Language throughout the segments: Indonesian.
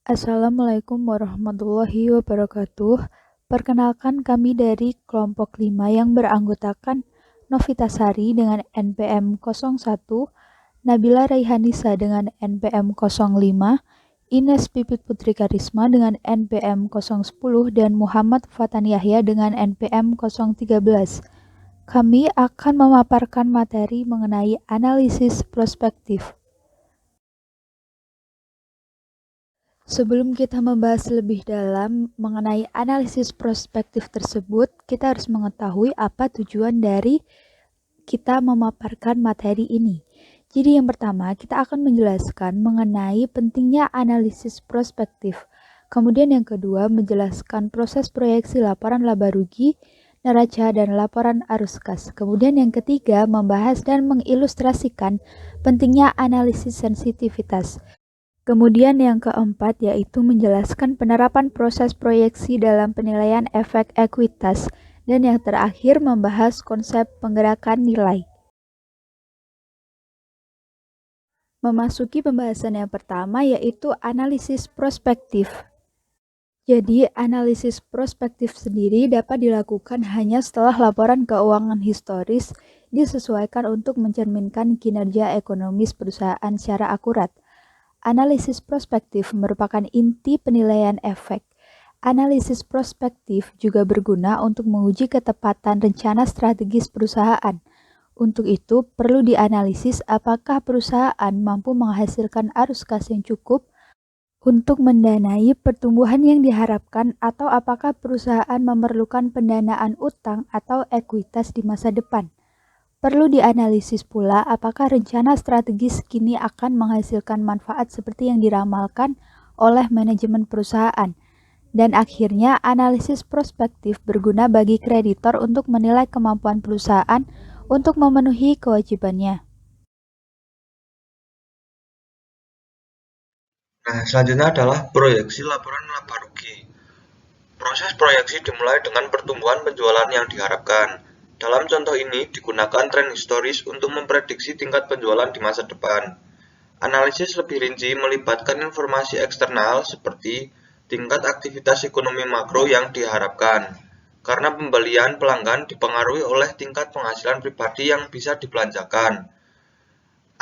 Assalamualaikum warahmatullahi wabarakatuh. Perkenalkan kami dari kelompok 5 yang beranggotakan Novitasari dengan NPM 01, Nabila Raihanisa dengan NPM 05, Ines Pipit Putri Karisma dengan NPM 010, dan Muhammad Fatan Yahya dengan NPM 013. Kami akan memaparkan materi mengenai analisis prospektif. Sebelum kita membahas lebih dalam mengenai analisis prospektif tersebut, kita harus mengetahui apa tujuan dari kita memaparkan materi ini. Jadi yang pertama, kita akan menjelaskan mengenai pentingnya analisis prospektif. Kemudian yang kedua, menjelaskan proses proyeksi laporan laba rugi, neraca, dan laporan arus kas. Kemudian yang ketiga, membahas dan mengilustrasikan pentingnya analisis sensitivitas. Kemudian yang keempat yaitu menjelaskan penerapan proses proyeksi dalam penilaian efek ekuitas, dan yang terakhir membahas konsep penggerakan nilai. Memasuki pembahasan yang pertama yaitu analisis prospektif. Jadi, analisis prospektif sendiri dapat dilakukan hanya setelah laporan keuangan historis disesuaikan untuk mencerminkan kinerja ekonomis perusahaan secara akurat. Analisis prospektif merupakan inti penilaian efek. Analisis prospektif juga berguna untuk menguji ketepatan rencana strategis perusahaan. Untuk itu, perlu dianalisis apakah perusahaan mampu menghasilkan arus kas yang cukup untuk mendanai pertumbuhan yang diharapkan, atau apakah perusahaan memerlukan pendanaan utang atau ekuitas di masa depan. Perlu dianalisis pula apakah rencana strategis kini akan menghasilkan manfaat seperti yang diramalkan oleh manajemen perusahaan. Dan akhirnya, analisis prospektif berguna bagi kreditor untuk menilai kemampuan perusahaan untuk memenuhi kewajibannya. Nah, selanjutnya adalah proyeksi laporan laba rugi. Proses proyeksi dimulai dengan pertumbuhan penjualan yang diharapkan. Dalam contoh ini, digunakan tren historis untuk memprediksi tingkat penjualan di masa depan. Analisis lebih rinci melibatkan informasi eksternal seperti tingkat aktivitas ekonomi makro yang diharapkan, karena pembelian pelanggan dipengaruhi oleh tingkat penghasilan pribadi yang bisa dibelanjakan.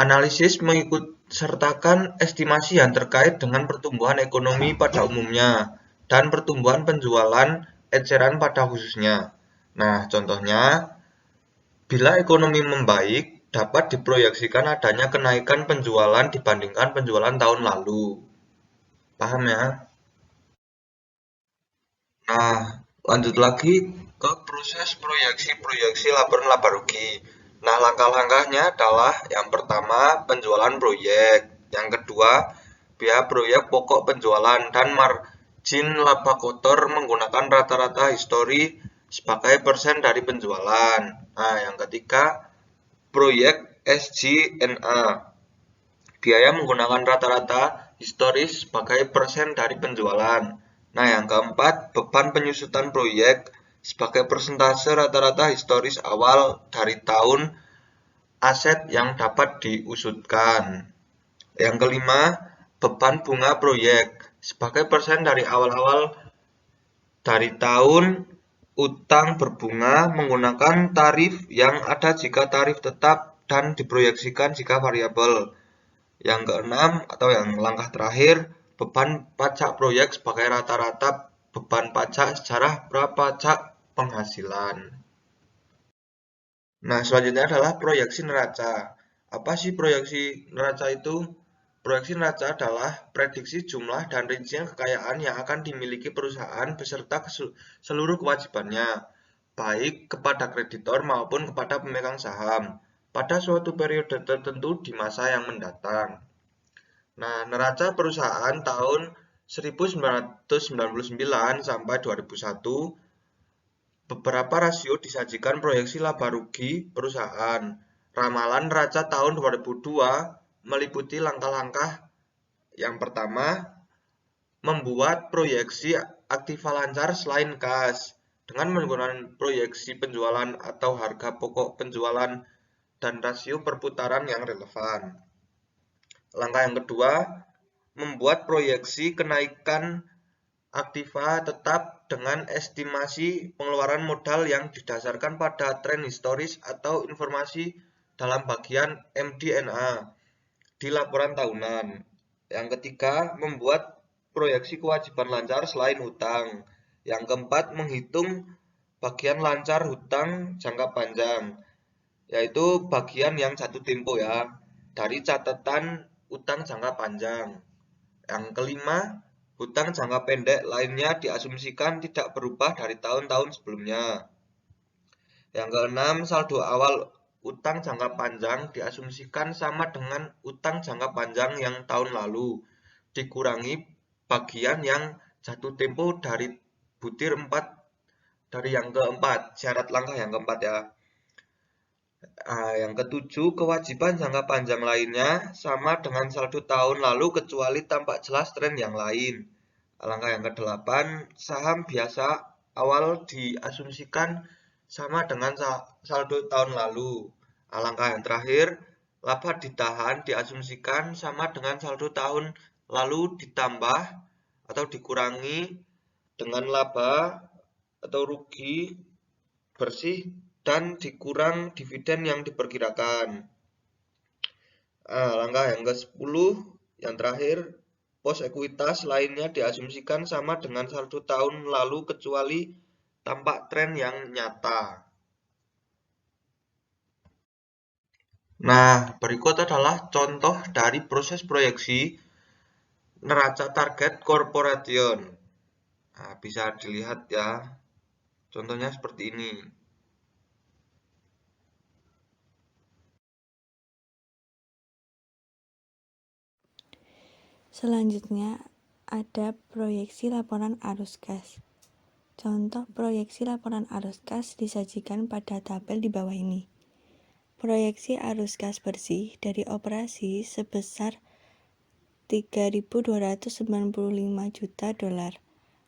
Analisis mengikut sertakan estimasi yang terkait dengan pertumbuhan ekonomi pada umumnya dan pertumbuhan penjualan eceran pada khususnya. Nah, contohnya, bila ekonomi membaik, dapat diproyeksikan adanya kenaikan penjualan dibandingkan penjualan tahun lalu. Paham ya? Nah, lanjut lagi ke proses proyeksi laporan laba rugi. Nah, langkah-langkahnya adalah yang pertama penjualan proyek, yang kedua biaya proyek pokok penjualan dan margin laba kotor menggunakan rata-rata histori sebagai persen dari penjualan. Nah, yang ketiga proyek SG&A, biaya menggunakan rata-rata historis sebagai persen dari penjualan. Nah, yang keempat, beban penyusutan proyek sebagai persentase rata-rata historis awal dari tahun aset yang dapat diusutkan. Yang kelima, beban bunga proyek sebagai persen dari awal-awal dari tahun utang berbunga menggunakan tarif yang ada jika tarif tetap dan diproyeksikan jika variabel. Yang keenam atau yang langkah terakhir, beban pajak proyek sebagai rata-rata beban pajak secara prapajak penghasilan. Nah, selanjutnya adalah proyeksi neraca. Apa sih proyeksi neraca itu? Proyeksi neraca adalah prediksi jumlah dan rincian kekayaan yang akan dimiliki perusahaan beserta seluruh kewajibannya, baik kepada kreditor maupun kepada pemegang saham, pada suatu periode tertentu di masa yang mendatang. Nah, neraca perusahaan tahun 1999 sampai 2001, beberapa rasio disajikan proyeksi laba rugi perusahaan. Ramalan neraca tahun 2002 meliputi langkah-langkah. Yang pertama, membuat proyeksi aktiva lancar selain kas dengan menggunakan proyeksi penjualan atau harga pokok penjualan dan rasio perputaran yang relevan. Langkah yang kedua, membuat proyeksi kenaikan aktiva tetap dengan estimasi pengeluaran modal yang didasarkan pada tren historis atau informasi dalam bagian MD&A di laporan tahunan. Yang ketiga, membuat proyeksi kewajiban lancar selain hutang. Yang keempat, menghitung bagian lancar hutang jangka panjang, yaitu bagian yang jatuh tempo ya, dari catatan utang jangka panjang. Yang kelima, hutang jangka pendek lainnya diasumsikan tidak berubah dari tahun-tahun sebelumnya. Yang keenam, saldo awal utang jangka panjang diasumsikan sama dengan utang jangka panjang yang tahun lalu, dikurangi bagian yang jatuh tempo dari butir 4 dari yang keempat, syarat langkah yang keempat ya. Yang ketujuh, kewajiban jangka panjang lainnya sama dengan saldo tahun lalu kecuali tampak jelas tren yang lain. Langkah yang kedelapan, saham biasa awal diasumsikan sama dengan saldo tahun lalu. Langkah yang terakhir, laba ditahan diasumsikan sama dengan saldo tahun lalu ditambah atau dikurangi dengan laba atau rugi bersih dan dikurang dividen yang diperkirakan. Langkah yang ke-10 yang terakhir, pos ekuitas lainnya diasumsikan sama dengan saldo tahun lalu kecuali tampak tren yang nyata. Nah, berikut adalah contoh dari proses proyeksi neraca target corporation. Nah, bisa dilihat ya, contohnya seperti ini. Selanjutnya ada proyeksi laporan arus kas. Contoh proyeksi laporan arus kas disajikan pada tabel di bawah ini. Proyeksi arus kas bersih dari operasi sebesar 3.295 juta dolar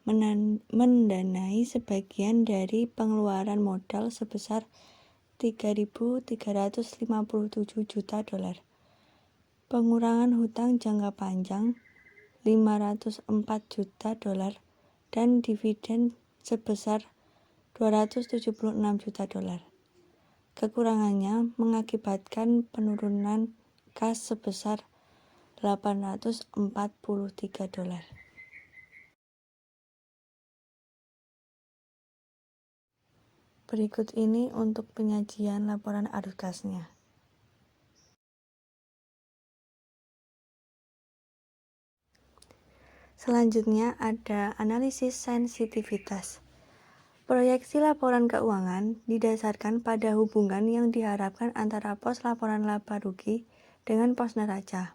mendanai sebagian dari pengeluaran modal sebesar 3.357 juta dolar. Pengurangan hutang jangka panjang 504 juta dolar dan dividen sebesar 276 juta dolar. Kekurangannya mengakibatkan penurunan kas sebesar 843 dolar. Berikut ini untuk penyajian laporan arus kasnya. Selanjutnya ada analisis sensitivitas. Proyeksi laporan keuangan didasarkan pada hubungan yang diharapkan antara pos laporan laba rugi dengan pos neraca.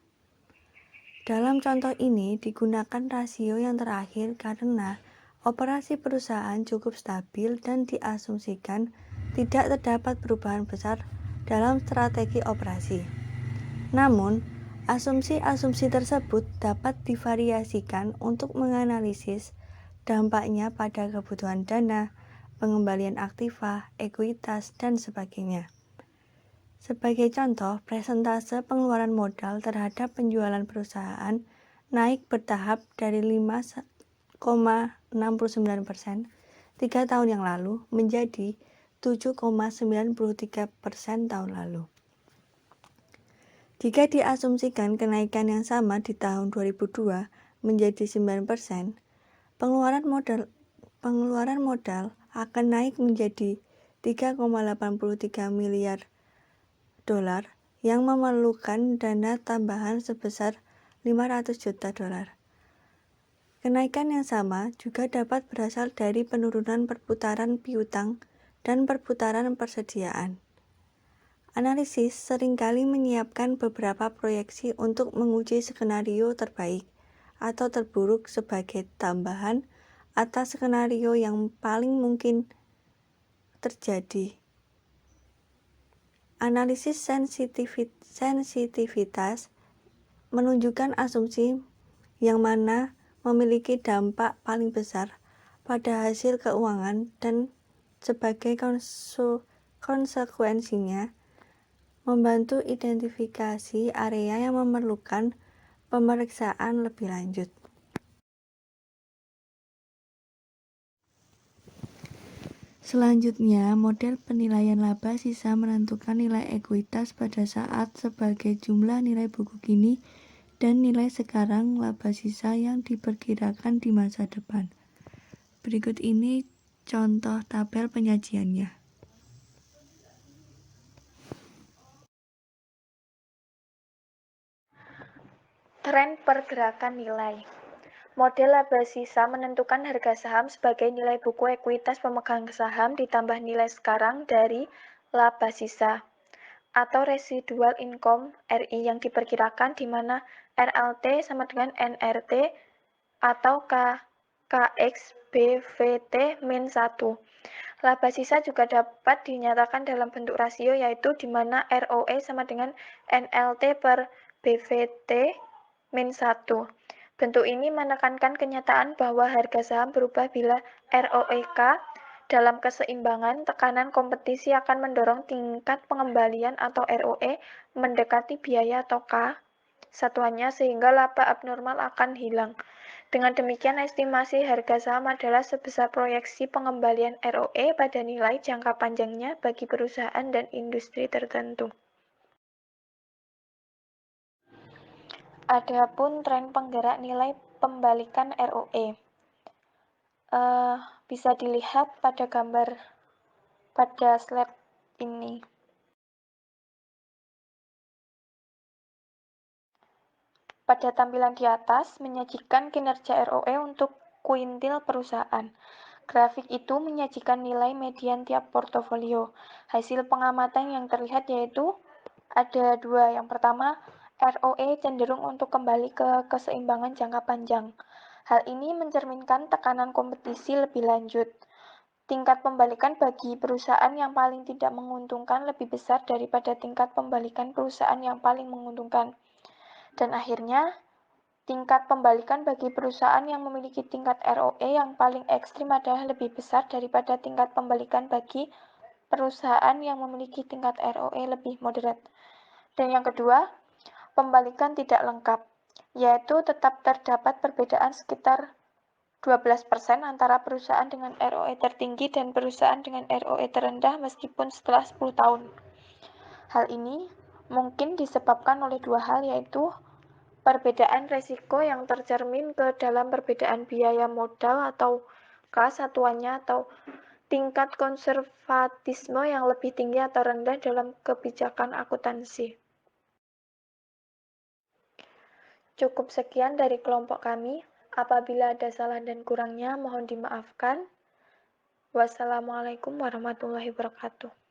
Dalam contoh ini digunakan rasio yang terakhir karena operasi perusahaan cukup stabil dan diasumsikan tidak terdapat perubahan besar dalam strategi operasi. Namun, asumsi-asumsi tersebut dapat divariasikan untuk menganalisis dampaknya pada kebutuhan dana, pengembalian aktiva, ekuitas, dan sebagainya. Sebagai contoh, presentase pengeluaran modal terhadap penjualan perusahaan naik bertahap dari 5,69% 3 tahun yang lalu menjadi 7,93% tahun lalu. Jika diasumsikan kenaikan yang sama di tahun 2002 menjadi 9%, pengeluaran modal akan naik menjadi 3,83 miliar dolar yang memerlukan dana tambahan sebesar 500 juta dolar. Kenaikan yang sama juga dapat berasal dari penurunan perputaran piutang dan perputaran persediaan. Analisis seringkali menyiapkan beberapa proyeksi untuk menguji skenario terbaik atau terburuk sebagai tambahan atas skenario yang paling mungkin terjadi. Analisis sensitivitas menunjukkan asumsi yang mana memiliki dampak paling besar pada hasil keuangan dan sebagai konsekuensinya membantu identifikasi area yang memerlukan pemeriksaan lebih lanjut. Selanjutnya, model penilaian laba sisa menentukan nilai ekuitas pada saat sebagai jumlah nilai buku kini dan nilai sekarang laba sisa yang diperkirakan di masa depan. Berikut ini contoh tabel penyajiannya. Tren pergerakan nilai. Model laba sisa menentukan harga saham sebagai nilai buku ekuitas pemegang saham ditambah nilai sekarang dari laba sisa atau residual income RI yang diperkirakan di mana RLT sama dengan NRT atau KX BVT min 1. Laba sisa juga dapat dinyatakan dalam bentuk rasio yaitu di mana ROE sama dengan NLT per BVT min 1. Bentuk ini menekankan kenyataan bahwa harga saham berubah bila ROEK dalam keseimbangan, tekanan kompetisi akan mendorong tingkat pengembalian atau ROE mendekati biaya atau K satuannya sehingga laba abnormal akan hilang. Dengan demikian, estimasi harga saham adalah sebesar proyeksi pengembalian ROE pada nilai jangka panjangnya bagi perusahaan dan industri tertentu. Adapun tren penggerak nilai pembalikan ROE. Bisa dilihat pada gambar pada slide ini. Pada tampilan di atas, menyajikan kinerja ROE untuk kuintil perusahaan. Grafik itu menyajikan nilai median tiap portofolio. Hasil pengamatan yang terlihat yaitu ada dua. Yang pertama, ROE cenderung untuk kembali ke keseimbangan jangka panjang. Hal ini mencerminkan tekanan kompetisi lebih lanjut. Tingkat pembalikan bagi perusahaan yang paling tidak menguntungkan lebih besar daripada tingkat pembalikan perusahaan yang paling menguntungkan. Dan akhirnya, tingkat pembalikan bagi perusahaan yang memiliki tingkat ROE yang paling ekstrim adalah lebih besar daripada tingkat pembalikan bagi perusahaan yang memiliki tingkat ROE lebih moderat. Dan yang kedua, pembalikan tidak lengkap, yaitu tetap terdapat perbedaan sekitar 12% antara perusahaan dengan ROE tertinggi dan perusahaan dengan ROE terendah meskipun setelah 10 tahun. Hal ini mungkin disebabkan oleh dua hal, yaitu perbedaan resiko yang tercermin ke dalam perbedaan biaya modal atau K satuannya atau tingkat konservatisme yang lebih tinggi atau rendah dalam kebijakan akuntansi. Cukup sekian dari kelompok kami. Apabila ada salah dan kurangnya, mohon dimaafkan. Wassalamualaikum warahmatullahi wabarakatuh.